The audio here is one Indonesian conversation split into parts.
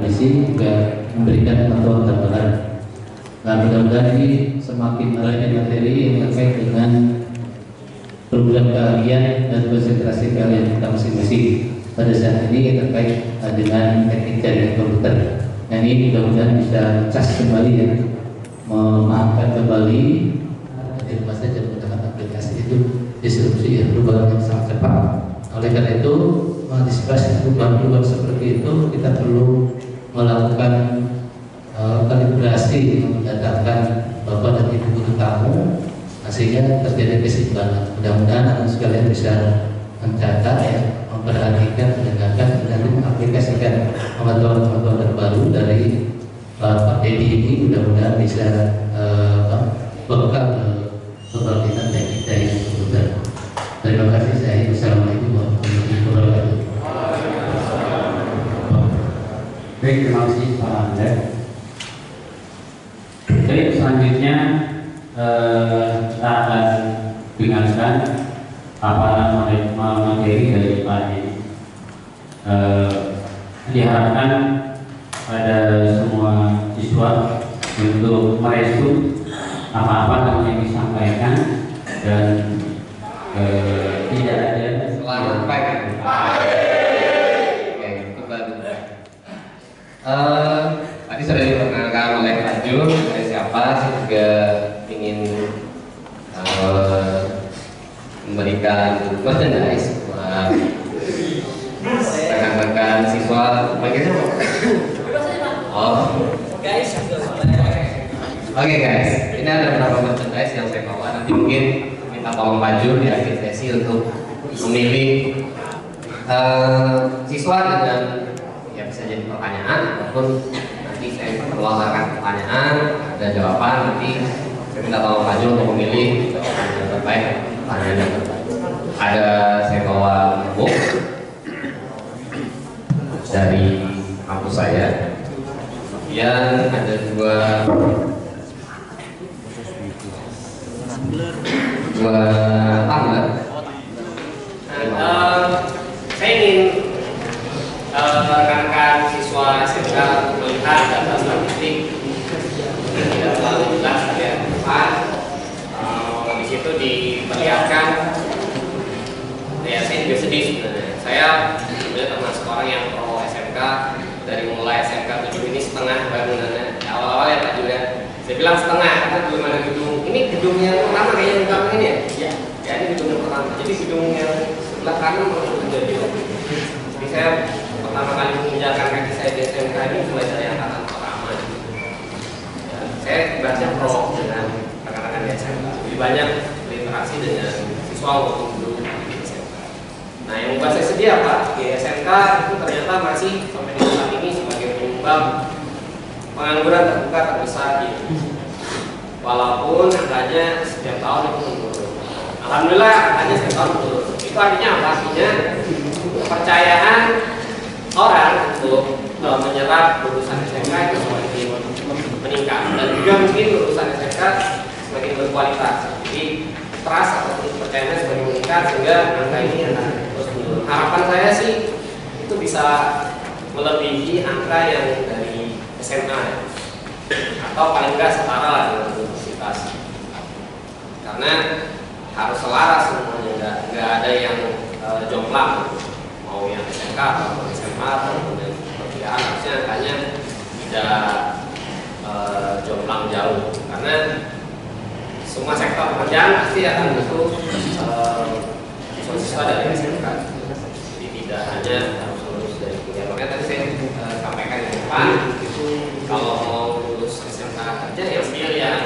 akademisi juga memberikan bantuan tambahan. Nah, mudah-mudahan ini semakin banyak materi yang terkait dengan program keahlian dan konsentrasi keahlian kita masing-masing pada saat ini terkait dengan teknik jaringan komputer. Nah, ini mudah-mudahan bisa cas kembali ya, memaafkan kembali di rumah saja menggunakan aplikasi itu disrupsi ya, perubahan yang sangat cepat. Oleh karena itu, mengantisipasi perubahan-perubahan seperti itu kita perlu melakukan kalibrasi mendatangkan Bapak dan Ibu guru tamu sehingga terjadi keseimbangan. Mudah-mudahan anak sekalian bisa mencatat ya, memperhatikan, mendengarkan dan mengaplikasikan pengetahuan-pengetahuan terbaru dari Pak Dedi ini. Mudah-mudahan bisa bekal kebangkitan dan kita yang berguna. Terima kasih saya. Wassalamualaikum warahmatullahi wabarakatuh. Baik, terima kasih Pak Anda. Jadi selanjutnya kita akan dengarkan paparan materi dari Pak Dedi. Diharapkan pada semua siswa untuk merespon apa-apa yang disampaikan dan tidak ada. Selamat pagi. Oke, kembali. Tadi sudah diperkenalkan oleh Pak Jun, saya siapa, saya juga ingin memberikan merchandise buat rekan-rekan siswa. Bagaimana? Oh, guys. Oke guys, ini ada beberapa merchandise yang saya bawa. Nanti mungkin minta tolong Pak Jun di akhir sesi untuk memilih siswa dengan ya bisa jadi pertanyaan ataupun nanti saya melontarkan pertanyaan, ada jawaban, nanti saya minta tolong Pak Jun untuk memilih jawaban yang terbaik, pertanyaan yang terbaik. Ada saya bawa book dari kampus saya, kemudian ada dua tumbler. Saya ingin rekan-rekan siswa SMK melihat data statistik tidak terlalu jelas ya Pak. Di situ diperlihatkan, ya saya juga sedih sebenarnya. Saya sebenarnya termasuk orang yang pro SMK dari mulai SMK 7 ini setengah bangunannya. Awal-awal ya Pak juga, saya bilang setengah karena belum ada gedung. Ini gedung yang pertama kayaknya yang pertama ini ya. Ya ini gedung yang pertama. Jadi gedung yang sebelah kanan baru menjadi. Jadi saya pertama kali menginjakan kaki saya di SMK ini mulai dari angkatan pertama. Ya, saya baca pro dengan rekan-rekan di SMK. Lebih banyak berinteraksi dengan siswa maupun guru di SMK. Nah yang membuat saya sedih apa? Di SMK itu ternyata masih sampai di saat ini sebagai penyumbang pengangguran terbuka terbesar di Indonesia. Walaupun angkanya setiap tahun itu menurun. Alhamdulillah angkanya setiap tahun menurun. Itu artinya apa? Artinya kepercayaan orang untuk menyerap lulusan SMK itu semakin meningkat dan juga mungkin lulusan SMK semakin berkualitas. Jadi trust atau kepercayaan semakin meningkat sehingga angka ini akan terus menurun. Harapan saya sih itu bisa melebihi angka yang dari SMA atau paling nggak setara lah dengan universitas, karena harus selaras semuanya, nggak ada yang jomplang, mau yang SMK atau SMA atau yang perkuliahan harusnya angkanya tidak jomplang jauh, karena semua sektor pekerjaan pasti akan butuh siswa dari SMK, jadi tidak hanya harus lulus dari kuliah. Makanya tadi saya sampaikan di depan, kalau mau lulus SMK kerja yang skill yang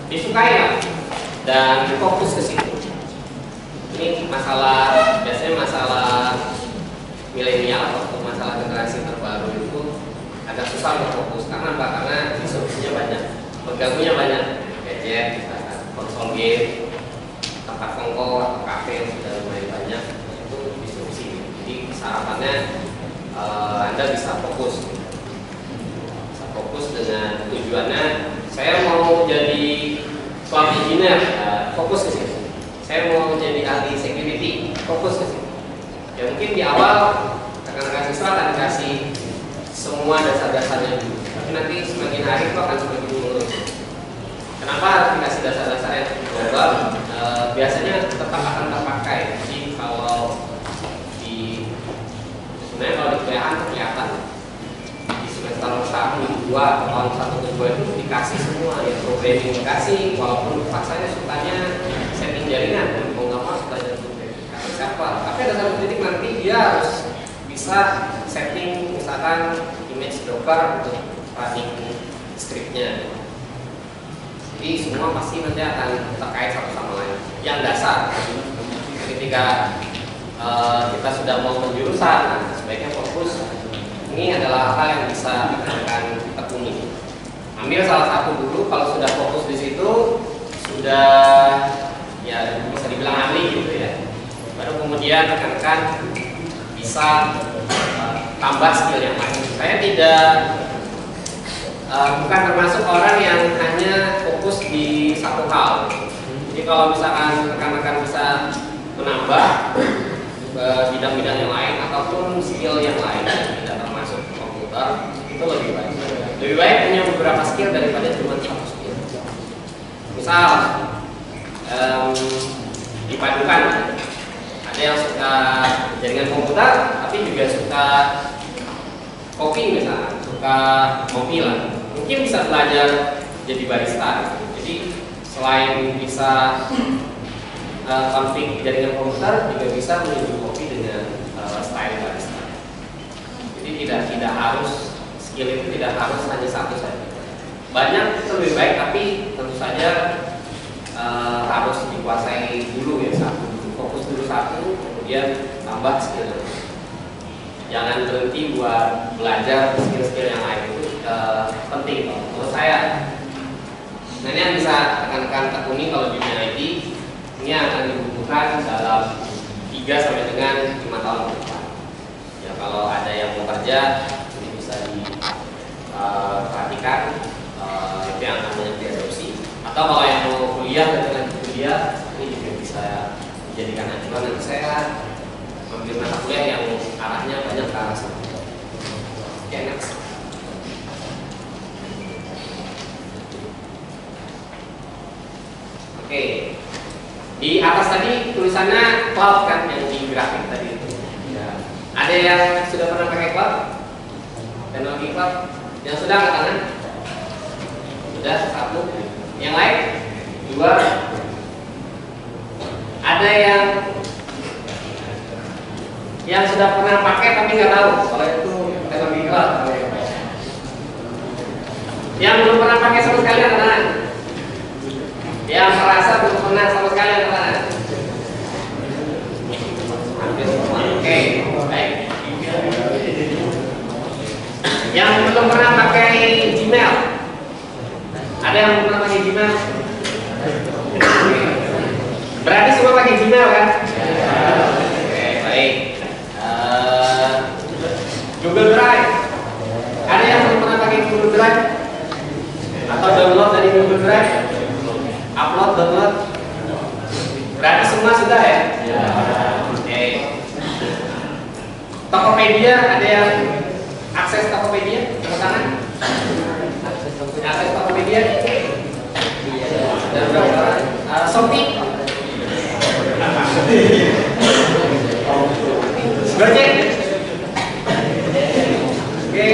disukai lah dan fokus ke situ. Ini masalah, biasanya masalah milenial atau masalah generasi terbaru itu agak susah untuk fokus. Karena apa? Karena disrupsinya banyak, pengganggunya banyak, gadget, konsol game, tempat kongko atau kafe yang sudah lumayan banyak, itu disrupsi. Jadi harapannya Anda bisa fokus dengan tujuannya. Saya mau jadi software engineer, fokus ke situ. Saya mau jadi ahli security, fokus ke situ. Ya mungkin di awal rekan-rekan siswa akan dikasih semua dasar-dasarnya dulu. Tapi nanti semakin hari itu akan semakin menurun. Kenapa harus dikasih dasar-dasar yang global? Biasanya tetap akan terpakai. Jadi kalau sebenarnya kalau di kuliahan kelihatan di semester 1, 2, tahun 1 ke 2 itu dikasih semua ya, programming dikasih, walaupun paksanya sukanya setting jaringan, mau nggak mau belajar programming. Siapa? Tapi ada satu titik nanti dia harus bisa setting misalkan image Docker untuk running scriptnya. Jadi semua pasti nanti akan terkait satu sama lain. Yang dasar ketika kita sudah mau menjurusan, nah, sebaiknya fokus. Ini adalah hal yang bisa akan tekuni. Ambil salah satu dulu. Kalau sudah fokus di situ, sudah ya bisa dibilang ahli gitu ya. Baru kemudian rekan-rekan bisa tambah skill yang lain. Saya tidak bukan termasuk orang yang hanya fokus di satu hal. Jadi kalau misalkan rekan-rekan bisa menambah bidang-bidang yang lain ataupun skill yang lain yang tidak termasuk komputer, itu lebih baik. Lebih baik punya beberapa skill daripada cuma satu skill. Misal dipadukan, ada yang suka jaringan komputer tapi juga suka kopi misalnya, suka kopi lah, mungkin bisa belajar jadi barista. Jadi selain bisa konfig jaringan komputer, juga bisa menyeduh kopi dengan style barista. Jadi tidak harus skill itu tidak harus hanya satu saja. Banyak itu lebih baik, tapi tentu saja harus dikuasai dulu ya satu. Fokus dulu satu, kemudian tambah skill. Jangan berhenti buat belajar skill-skill yang lain, itu penting menurut saya. Nah, ini yang bisa rekan-rekan tekuni kalau di dunia IT. Ini akan dibutuhkan dalam 3 sampai dengan 5 tahun ke depan. Ya, kalau ada yang mau kerja, ini bisa diperhatikan, itu yang akan banyak diadopsi. Atau kalau yang mau kuliah dengan kuliah, ini juga bisa dijadikan acuan. Nanti saya ambil mata kuliah yang arahnya banyak ke arah sana. Oke, next. Oke. Di atas tadi tulisannya cloud kan, yang di grafik tadi itu. Ya. Ada yang sudah pernah pakai cloud? Teknologi cloud? Yang sudah angkat tangan? Sudah, 1. Yang lain? 2. Ada yang sudah pernah pakai tapi nggak tahu kalau itu teknologi cloud. Yang belum pernah pakai sama sekali angkat tangan? Yang merasa belum pernah sama sekali angkat tangan? Hampir semua. Oke, baik. Yang belum pernah pakai Gmail? Ada yang belum pernah pakai Gmail? Berarti semua pakai Gmail kan? Oke, baik. Google Drive. Ada yang belum pernah pakai Google Drive? Atau download dari Google Drive? Upload, download. Berarti semua sudah ya? Oke. Tokopedia, ada yang akses Tokopedia? Tepuk tangan. Akses Tokopedia? Dan berapa orang? Shopee? Gojek? Oke,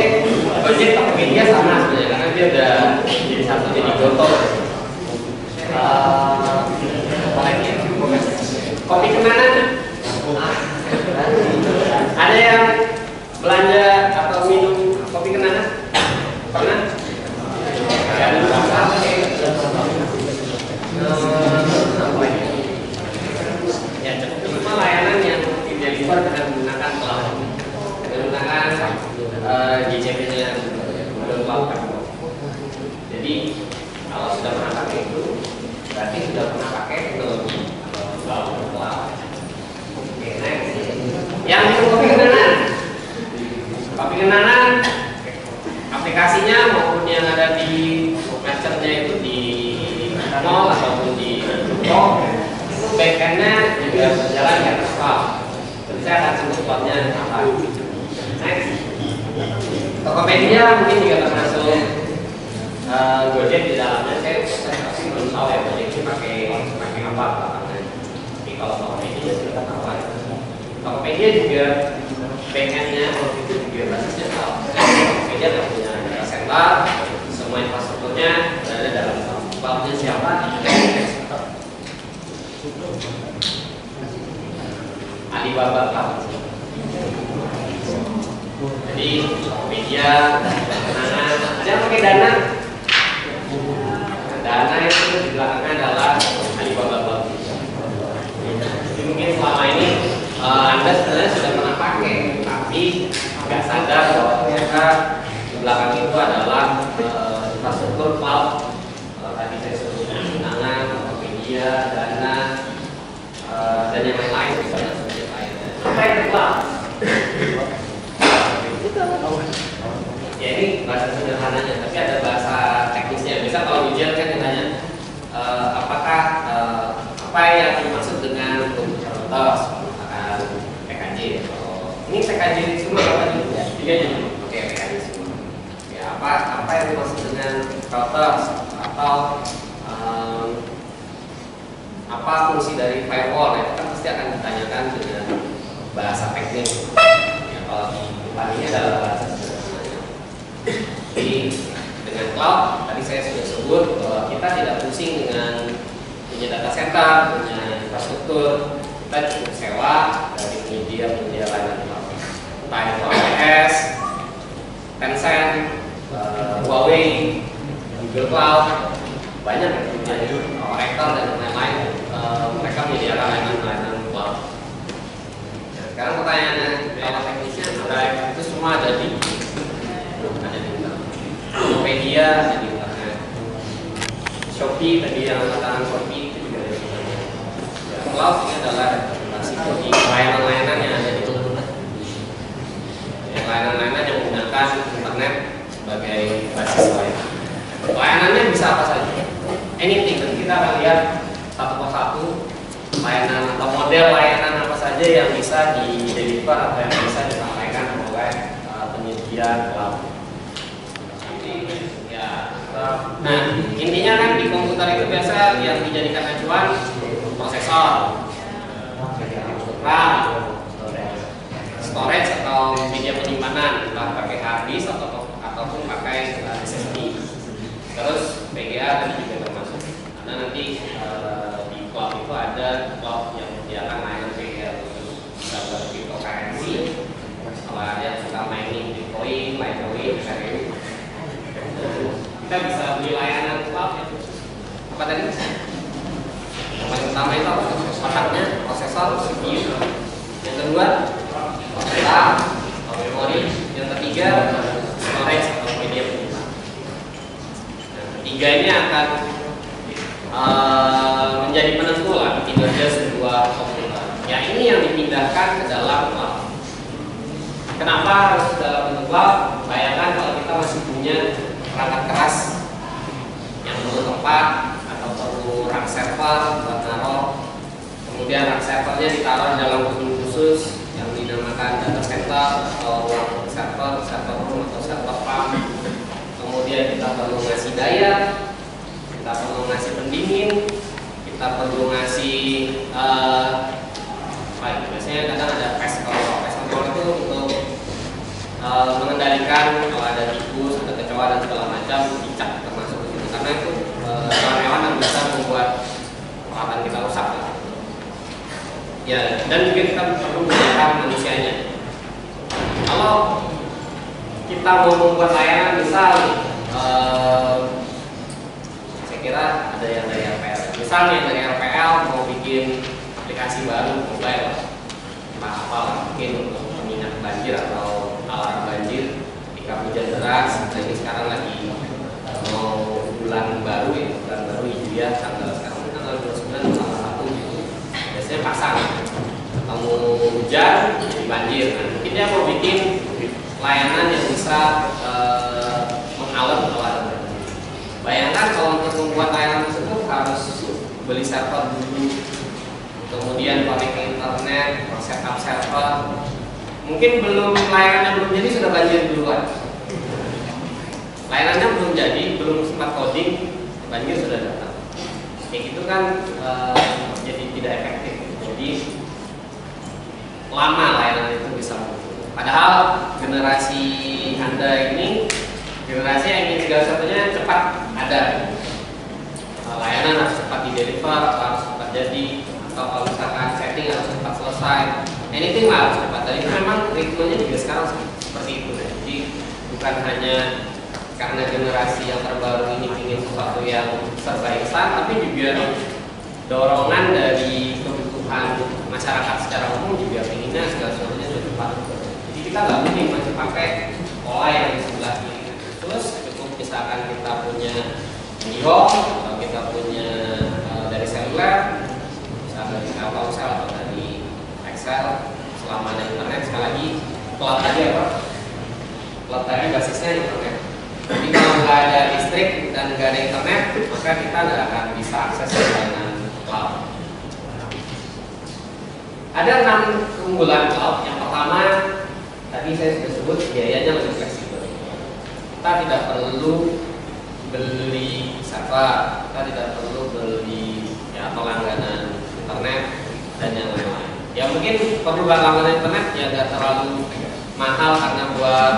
Gojek Tokopedia sama sebenarnya karena dia udah jadi satu jadi Goto. Kopi Kenangan? Ada yang belanja atau minum kopi Kenangan? Pernah? Ya, ya cukup cuma layanan yang dideliver dengan menggunakan cloud, menggunakan GCP-nya Google Cloud. Jadi kalau sudah pernah pakai itu, berarti sudah pernah pakai teknologi cloud. Oke, next. Yang minum kopi Kenangan? Kopi Kenangan aplikasinya maupun yang ada di merchant-nya itu di mall ataupun di toko, itu backend-nya juga berjalan di atas cloud. Jadi saya akan sebut cloud-nya apa. Next. Tokopedia mungkin juga termasuk Gojek di dalamnya. Saya pasti belum tahu ya Gojek ini pakai apa belakangan. Tapi kalau Tokopedia sudah tahu. Tokopedia juga backendnya itu juga basisnya cloud. Tokopedia nggak punya data center, semua infrastrukturnya berada dalam cloud-nya siapa? Alibaba Cloud. Jadi Tokopedia, Dana, ada yang pakai Dana? Dana itu di belakangnya adalah Alibaba Cloud. Jadi mungkin selama ini Anda sebenarnya sudah pernah pakai, tapi nggak sadar bahwa ternyata di belakang itu adalah infrastruktur cloud. Tadi saya sebutkan Dana, Tokopedia, Dana, dan yang lain misalnya subjek lain. Apa itu cloud? Ya ini bahasa sederhananya, tapi ada bahasa teknisnya. Bisa kalau ujian kan ditanya apakah apa yang dimaksud dengan routers, menggunakan PKJ. Ini PKJ semua apa nih? Tiga jadi. Oke, PKJ semua. Ya apa yang dimaksud dengan routers atau apa fungsi dari firewall? Itu kan pasti akan ditanyakan dengan bahasa teknis. Ya kalau di depan ini adalah bahasa sederhananya. Jadi dengan cloud tadi saya sudah sebut bahwa kita tidak pusing dengan punya data center, punya infrastruktur. Kita cukup sewa dari penyedia layanan cloud. Entah itu AWS, Tencent, Huawei, Google Cloud, banyak yang Oracle dan lain-lain. Mereka menyediakan layanan cloud. Nah, sekarang pertanyaannya, kalau teknisnya itu semua ada di Tokopedia, ada di internet. Shopee tadi yang katakan Shopee itu juga ada di internet. Cloud ini adalah representasi di layanan-layanan yang ada di internet. Layanan-layanan yang menggunakan internet sebagai basis layanan. Layanannya bisa apa saja? Anything, dan kita akan lihat satu persatu layanan atau model layanan apa saja yang bisa di-deliver atau yang bisa disampaikan oleh penyedia cloud. Nah, intinya kan di komputer itu biasa yang dijadikan acuan prosesor, RAM, storage atau media penyimpanan, entah pakai hard disk ataupun pakai SSD. Terus VGA tadi juga termasuk. Karena nanti di cloud itu ada cloud yang menyediakan layanan VGA khusus dalam cryptocurrency. Kalau ada yang suka mining Bitcoin, Litecoin, Ethereum, kita bisa beli layanan cloud itu. Apa tadi? Yang paling utama itu apa? Otaknya, prosesor, CPU. Yang kedua, RAM atau memori. Yang ketiga, storage atau media penyimpanan. Nah, ketiga ini akan menjadi penentu lah kinerja sebuah komputer. Ya ini yang dipindahkan ke dalam cloud. Kenapa harus dalam bentuk cloud? Bayangkan kalau kita masih punya perangkat keras yang perlu tempat atau perlu rack server buat naruh, kemudian rack servernya ditaruh dalam gedung khusus yang dinamakan data center atau server room atau server farm. Kemudian kita perlu ngasih daya, kita perlu ngasih pendingin, kita perlu ngasih biasanya kadang ada pest control itu untuk mengendalikan kalau ada tikus, ada kecoa dan segala macam, cicak termasuk di situ, karena itu hewan-hewan yang bisa membuat peralatan kita rusak. Ya, dan juga kita perlu menggunakan manusianya. Kalau kita mau membuat layanan, misal saya kira ada yang dari RPL. Misalnya dari RPL mau bikin aplikasi baru mobile, mungkin untuk pengingat banjir atau alarm banjir ketika hujan deras. Nah ini sekarang lagi mau bulan baru ya, bulan baru Hijriah, tanggal sekarang tanggal 29 tanggal 1 gitu. Biasanya pasang ketemu hujan jadi banjir. Nah, mungkin dia mau bikin layanan yang bisa mengalert kalau ada banjir. Bayangkan kalau untuk membuat layanan tersebut harus beli server dulu, kemudian connect ke internet, setup server. Mungkin belum layanannya belum jadi sudah banjir duluan. layanannya belum jadi, belum sempat coding, banjir sudah datang. Kayak gitu kan jadi tidak efektif. Jadi lama layanan itu bisa muncul. Padahal generasi Anda ini generasi yang ingin segala satunya cepat ada. Layanan harus cepat di-deliver, atau harus cepat jadi, atau kalau misalkan setting harus cepat selesai. Anything lah harus cepat. Dan itu memang ritmenya juga sekarang seperti itu. Jadi bukan hanya karena generasi yang terbaru ini ingin sesuatu yang serba instan, tapi juga dorongan dari kebutuhan masyarakat secara umum juga inginnya segala sesuatunya sudah cepat. Jadi kita nggak mungkin masih pakai pola yang di sebelah kiri. Terus cukup misalkan kita punya IndiHome atau kita punya dari seluler, misalnya dari Telkomsel atau dari Excel, selama ada internet. Sekali lagi cloud tadi apa? Cloud tadi basisnya internet. Jadi kalau nggak ada listrik dan nggak ada internet, maka kita nggak akan bisa akses layanan cloud. Ada 6 keunggulan cloud. Yang pertama, tadi saya sudah sebut biayanya lebih fleksibel. Kita tidak perlu beli server, kita tidak perlu beli langganan internet dan yang lain-lain. Ya mungkin perlu langganan internet ya nggak terlalu mahal karena buat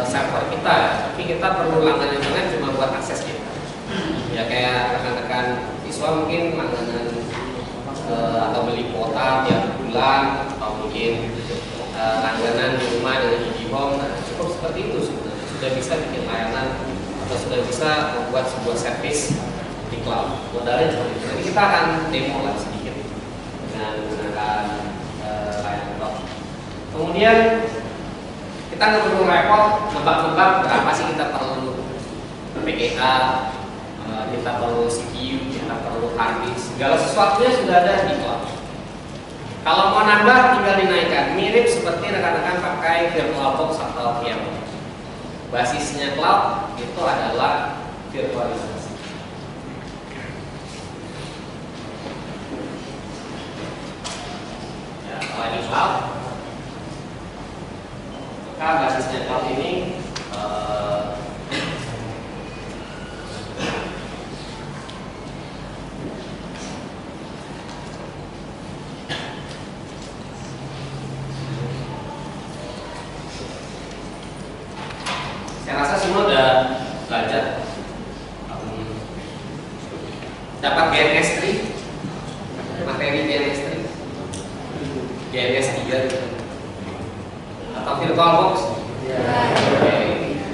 server kita, tapi kita perlu langganan internet cuma buat akses kita. Ya kayak rekan-rekan siswa mungkin langganan atau beli kuota tiap bulan, atau mungkin langganan di rumah dengan IndiHome. Nah, cukup seperti itu sebenarnya sudah bisa bikin layanan atau sudah bisa membuat sebuah servis di cloud. Modalnya seperti itu. Nanti kita akan demo lah sedikit dengan menggunakan layanan cloud. Kemudian kita nggak perlu repot nebak-nebak berapa sih kita perlu PGA, kita perlu CPU, kita perlu hard disk, segala sesuatunya sudah ada di cloud. Kalau mau nambah tinggal dinaikkan, mirip seperti rekan-rekan pakai VirtualBox atau VMware. Basisnya cloud itu adalah virtualisasi. Ya, kalau di cloud, maka basisnya cloud ini saya rasa semua udah belajar. Dapat GNS3, materi GNS3, GNS3 atau VirtualBox.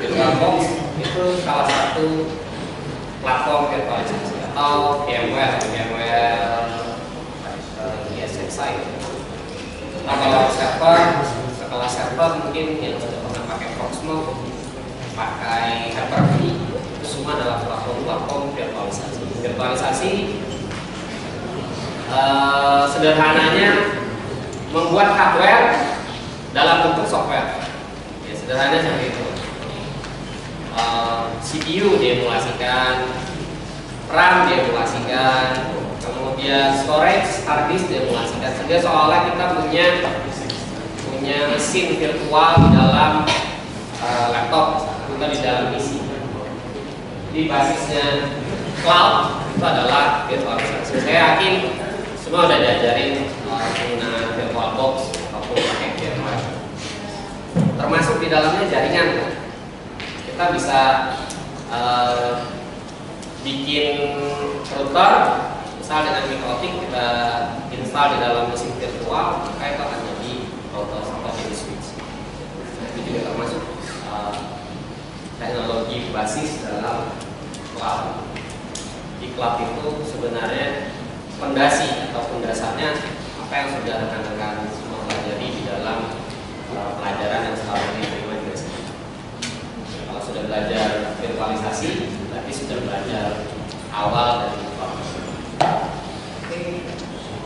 VirtualBox itu salah satu platform virtualisasi atau VMware ESXi. Nah, kalau server, setelah server mungkin yang sudah pernah pakai Proxmox, pakai Hyper-V, itu semua adalah platform virtualisasi. Virtualisasi sederhananya membuat hardware dalam bentuk software. Ya, sederhananya seperti itu. CPU diemulasikan, RAM diemulasikan, kemudian storage, hard disk diemulasikan. Sehingga seolah kita punya mesin virtual di dalam laptop, bukan di dalam PC. Jadi basisnya cloud itu adalah virtualisasi. Saya yakin semua udah diajarin penggunaan VirtualBox ataupun pakai VMware. Termasuk di dalamnya jaringan. Kita bisa bikin router, misal dengan mikrotik kita install di dalam mesin virtual, maka itu akan jadi router atau jadi switch. Itu juga termasuk teknologi basis dalam cloud. Di cloud itu sebenarnya fondasi atau pondasarnya apa yang sudah rekan-rekan semua pelajari di dalam pelajaran yang sekarang ini terima juga. Kalau sudah belajar virtualisasi, berarti sudah belajar awal dari cloud.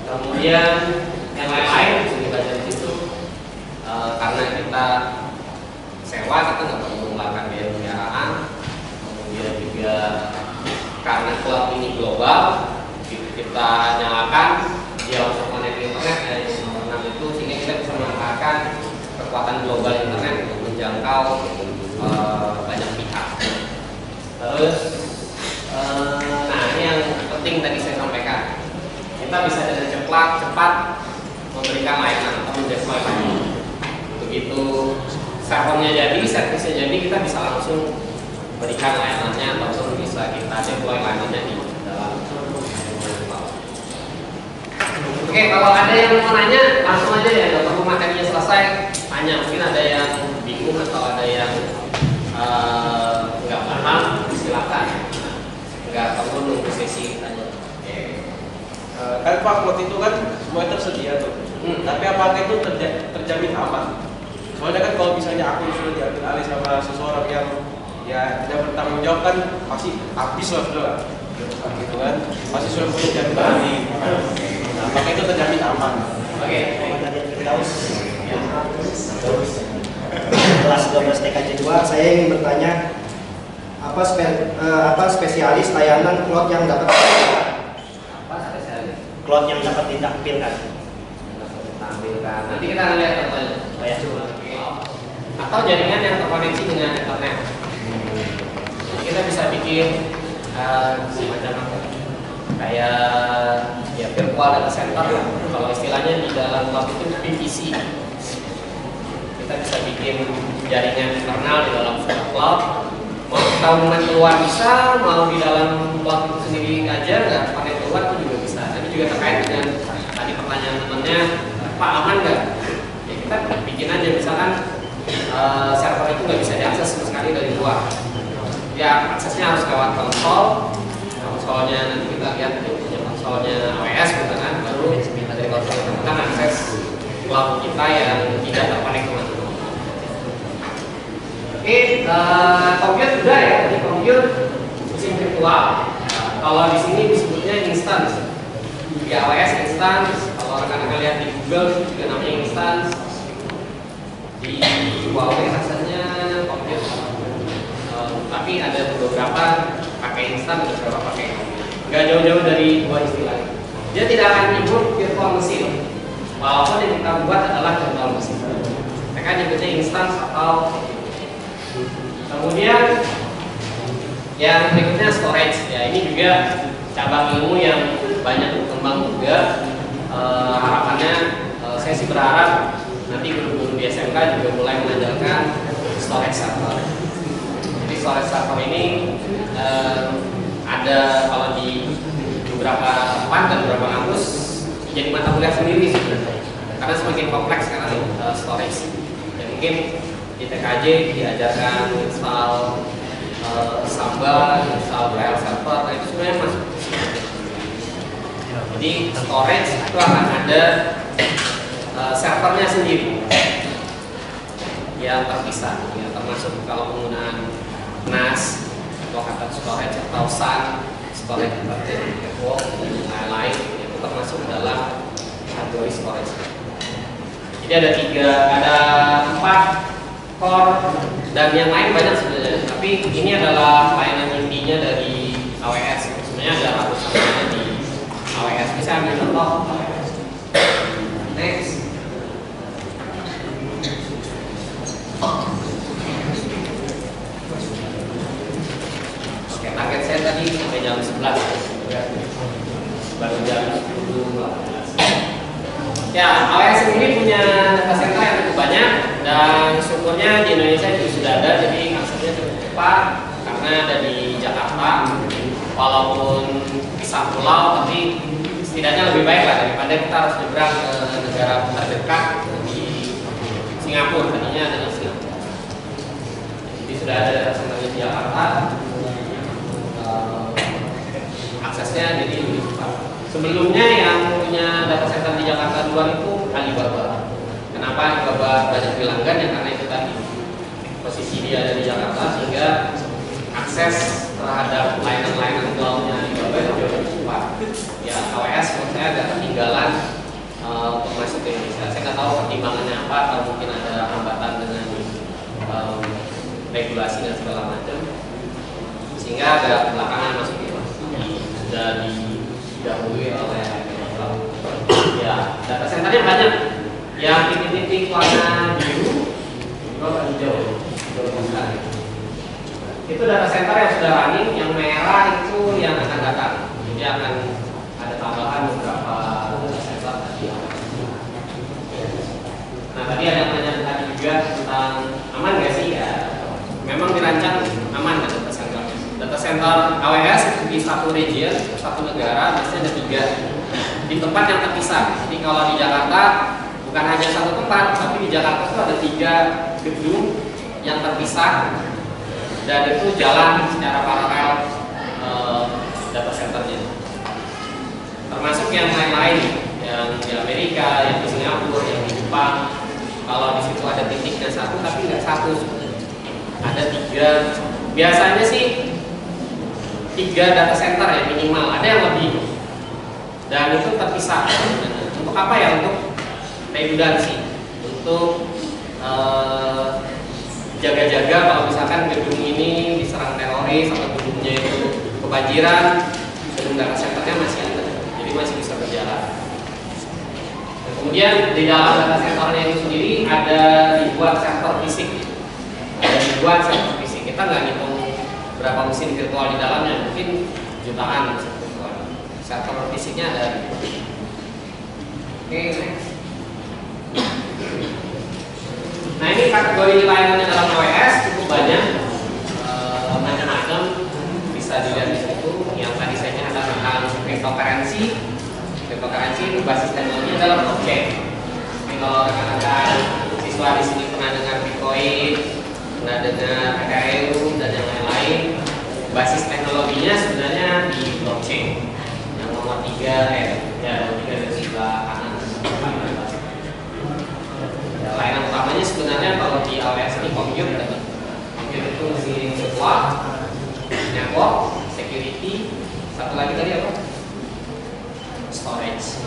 Kemudian yang lain-lain bisa dibaca di situ. Karena kita sewa, kita nggak perlu mengeluarkan biaya pemeliharaan. Kemudian juga karena cloud ini global, kita nyalakan dia untuk connect internet dari nomor 6 itu, sehingga kita bisa memanfaatkan kekuatan global internet untuk menjangkau banyak pihak. kita bisa dengan cepat memberikan layanan atau mendeploy lagi. Begitu servernya jadi, servisnya jadi, kita bisa langsung berikan layanannya ataupun bisa kita deploy layanannya di dalam cloud. Oke, kalau ada yang mau nanya langsung aja ya, nggak perlu materinya selesai tanya. Mungkin ada yang bingung atau ada yang nggak paham, silakan. Nggak perlu nunggu sesi tanya. Kan Pak, cloud itu kan semuanya tersedia tuh. Tapi apakah itu terjamin aman? Soalnya kan kalau misalnya akun sudah diambil alih sama seseorang yang ya tidak bertanggung jawab kan pasti habis lah sudah, gitu kan? Pasti sudah punya jaminan alih. Nah, apakah itu terjamin aman? Oke. Kelas 12 TKJ 2, saya ingin bertanya apa spesialis layanan cloud yang dapat cloud yang dapat ditampilkan? Nanti kita akan lihat contohnya. Atau jaringan yang terkoneksi dengan internet. Kita bisa bikin semacam kayak ya virtual data center. Kalau istilahnya di dalam cloud itu PVC. Kita bisa bikin jaringan internal di dalam sebuah cloud. Mau kita hubungan keluar bisa, mau di dalam cloud itu sendiri aja nggak pakai keluar itu juga bisa. Tapi juga terkait dengan tadi pertanyaan temannya, Pak aman nggak? Ya kita bikin aja misalkan server itu nggak bisa diakses sama sekali dari luar. Ya aksesnya harus lewat konsolnya nanti kita lihat konsolnya AWS gitu kan, baru dari konsol itu kan akses cloud kita yang tidak terkonek kemana. Oke, compute sudah ya, di compute mesin virtual. Kalau di sini disebutnya instance. Di AWS instance, kalau rekan-rekan lihat di Google juga namanya instance. Di Huawei rasanya compute. Tapi ada beberapa pakai instan, ada beberapa pakai compute. Nggak jauh-jauh dari dua istilah. Dia tidak akan nyebut virtual mesin, walaupun yang kita buat adalah virtual mesin. Mereka nyebutnya instance atau kemudian yang berikutnya storage. Ya ini juga cabang ilmu yang banyak berkembang juga. Harapannya saya sih berharap nanti guru-guru di SMK juga mulai mengajarkan storage server. Jadi storage server ini ada kalau di beberapa tempat dan beberapa kampus jadi mata kuliah sendiri sebenarnya. Karena semakin kompleks sekarang storage. Dan mungkin di TKJ diajarkan install Samba, install file server, nah itu sebenarnya masuk. Jadi storage itu akan ada servernya sendiri yang terpisah, ya, termasuk kalau penggunaan NAS, local storage atau SAN, storage network dan lain-lain itu termasuk dalam kategori storage. Jadi ada 4 core dan yang lain banyak sebenarnya, tapi ini adalah layanan intinya dari AWS. Sebenarnya ada ratusan layanan di AWS. Bisa ambil contoh AWS. Next. Oke, target saya tadi sampai jam 11. Baru jam 10. Ya, AWS sendiri punya data center yang cukup banyak dan syukurnya di Indonesia juga sudah ada, jadi aksesnya cukup cepat karena ada di Jakarta. Walaupun pisah pulau, tapi setidaknya lebih baik lah daripada kita harus nyebrang ke negara terdekat di Singapura. Tadinya ada di Singapura. Jadi sudah ada data center di Jakarta. Aksesnya jadi lebih cepat. Sebelumnya yang punya data center di Jakarta luar itu Alibaba. Kenapa Alibaba banyak pelanggan? Ya karena itu tadi posisi dia ada di Jakarta sehingga akses terhadap layanan-layanan cloud-nya Alibaba itu jauh lebih cepat. Ya AWS menurut saya agak ketinggalan untuk masuk ke Indonesia. Saya nggak tahu pertimbangannya apa, atau mungkin ada hambatan dengan regulasi dan segala macam, sehingga agak belakangan masuk itu. Sudah didahului oleh ya data centernya banyak. Yang titik-titik warna biru, hijau, itu data center yang sudah running. Yang merah itu yang akan datang. Jadi akan ada tambahan beberapa satu region, satu negara, biasanya ada 3 di tempat yang terpisah. Jadi kalau di Jakarta bukan hanya satu tempat, tapi di Jakarta itu ada 3 gedung yang terpisah dan itu jalan secara paralel data centernya. Termasuk yang lain-lain, yang di Amerika, yang di Singapura, yang di Jepang. Kalau di situ ada titiknya satu, tapi nggak satu, ada 3. Biasanya sih 3 data center ya minimal, ada yang lebih. Dan itu terpisah. Untuk apa ya? Untuk redundansi, untuk jaga-jaga kalau misalkan gedung ini diserang teroris atau gedungnya itu kebanjiran, gedung data centernya masih ada, jadi masih bisa berjalan. Kemudian di dalam data centernya itu sendiri ada dibuat server fisik, kita nggak ngitung berapa mesin virtual di dalamnya, mungkin jutaan mesin virtual. Server fisiknya ada. Oke, next. Nah, ini kategori layanannya dalam AWS cukup banyak, macam-macam, bisa dilihat di situ. Yang tadi saya nyatakan tentang cryptocurrency. Cryptocurrency itu basis teknologinya dalam blockchain. Jadi kalau rekan-rekan siswa di sini pernah dengar Bitcoin, pernah dengar Ethereum dan yang lain-lain, basis teknologinya sebenarnya di blockchain. Yang nomor 3 dari sebelah kanan. Layanan utamanya sebenarnya kalau di AWS ini compute tadi. Compute itu mesin virtual, network, security, satu lagi tadi apa? Storage.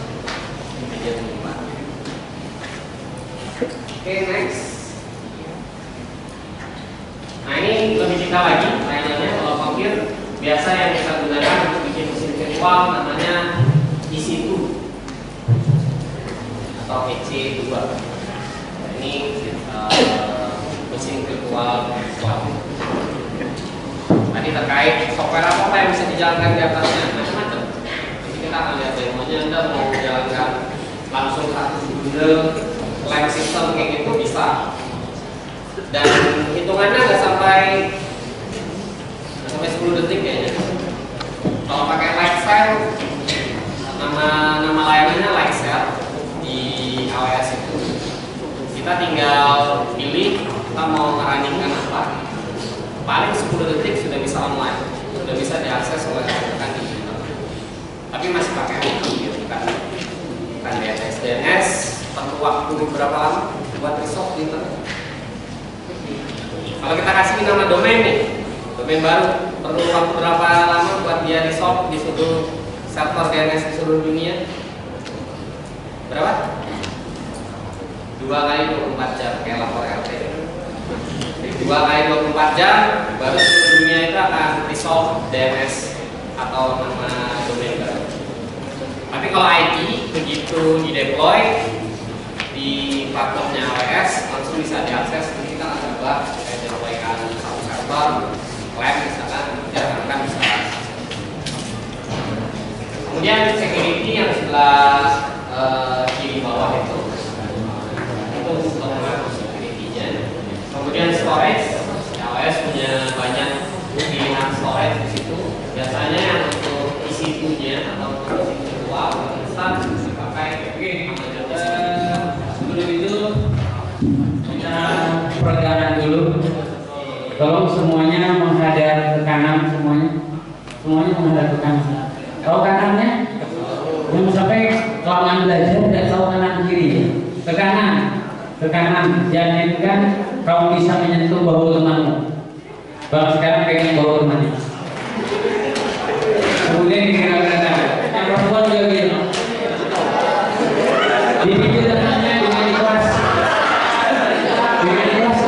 Oke, next. Nah, ini lebih detail lagi layanannya. Kalau compute biasa yang kita gunakan untuk bikin mesin virtual namanya EC2 atau EC2. Ini mesin virtual cloud. Tadi terkait software apa yang bisa dijalankan di atasnya, macam-macam. Jadi kita akan lihat demonya. Anda mau menjalankan langsung satu bundle live system kayak gitu bisa. Dan hitungannya nggak sampai 10 detik kayaknya. Kalau pakai Lightsail, nama layanannya Lightsail di AWS itu. Kita tinggal pilih kita mau ngeruningkan apa. Paling 10 detik sudah bisa online, sudah bisa diakses oleh rekan di internet. Tapi masih pakai IP, bukan DNS. DNS perlu waktu berapa lama buat resolve di internet? Kalau kita kasih nama domain nih, domain baru, perlu waktu berapa lama buat dia resolve di seluruh server DNS di seluruh dunia? Berapa? 2 kali 24 jam kayak lapor RT. Jadi 2 kali 24 jam baru seluruh dunia itu akan resolve DNS atau nama domain baru. Tapi kalau IT begitu di deploy di platformnya AWS langsung bisa diakses. Nanti kita akan coba saya deploykan satu server lab misalkan, kan bisa. Kemudian security yang sebelah kiri bawah itu untuk mengatur security-nya. Kemudian storage, AWS punya banyak pilihan storage di situ. Biasanya yang untuk EC2-nya atau untuk mesin virtual instan dipakai. Oke, sebelum itu kita peregangan dulu. Tolong semuanya menghadap ke kanan, semuanya menghadap ke kanan. Tahu kanannya? Jangan sampai kelamaan belajar tidak tahu kanan kiri. Ke kanan, jangan kan kamu bisa menyentuh bahu temanmu. Kalau sekarang pengen bahu temannya. Kemudian dikira-kira yang perempuan juga gitu. Dipikir temannya dengan ikhlas. Dengan ikhlas.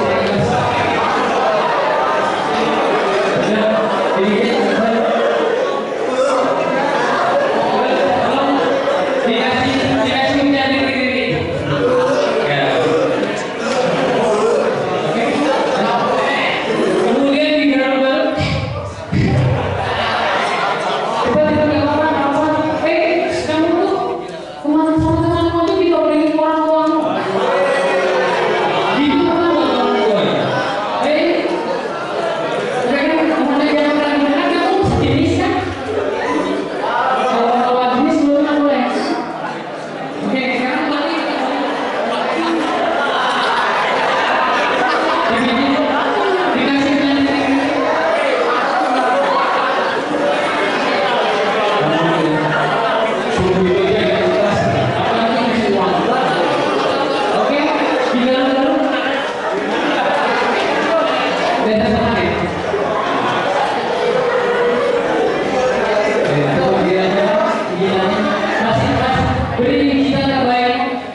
Beri kita terbaik.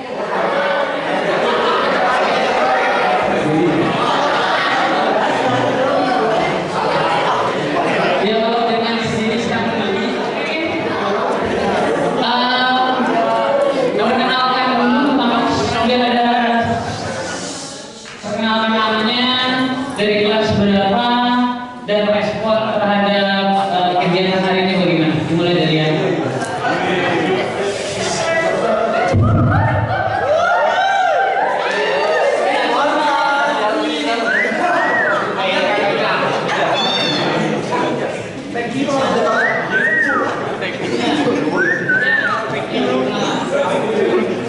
Dialog dengan sini sekarang lagi. Perkenalkan dulu, kemudian ada perkenalan namanya, dari kelas berapa, dan respon terhadap kegiatan hari ini bagaimana? Dimulai dari yang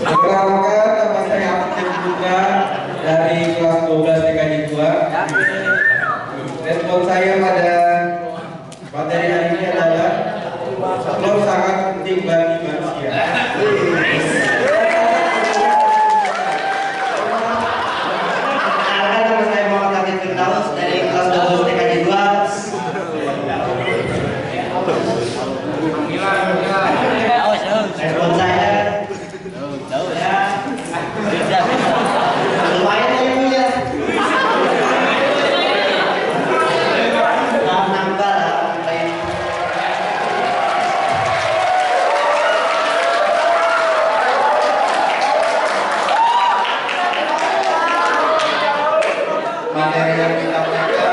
Perkenalkan, nama saya Abdul juga dari kelas 12 TKJ 2. Respon saya pada materi hari ini adalah klub sangat penting bagi manusia. Perkenalkan, nama saya Muhammad Hafid Firdaus dari kelas 12 TKJ 2. Respon saya lumayan ya Bu ya. Nambah lah. Materi yang kita belajar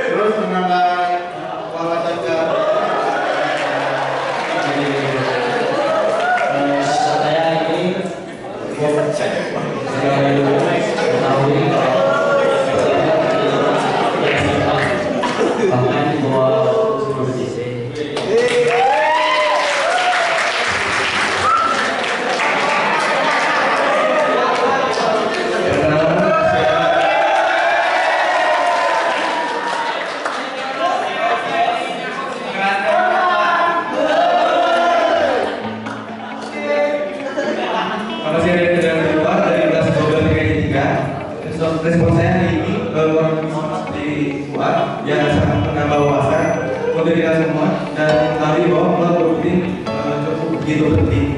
terus menambah wawasan ke saya ini bahkan bahwa Nama saya Reza Dalma dari kelas 12 TKJ 3. Respon saya hari ini di UA yang sangat menambah wawasan untuk kita semua dan mengetahui bahwa klub ini cukup begitu penting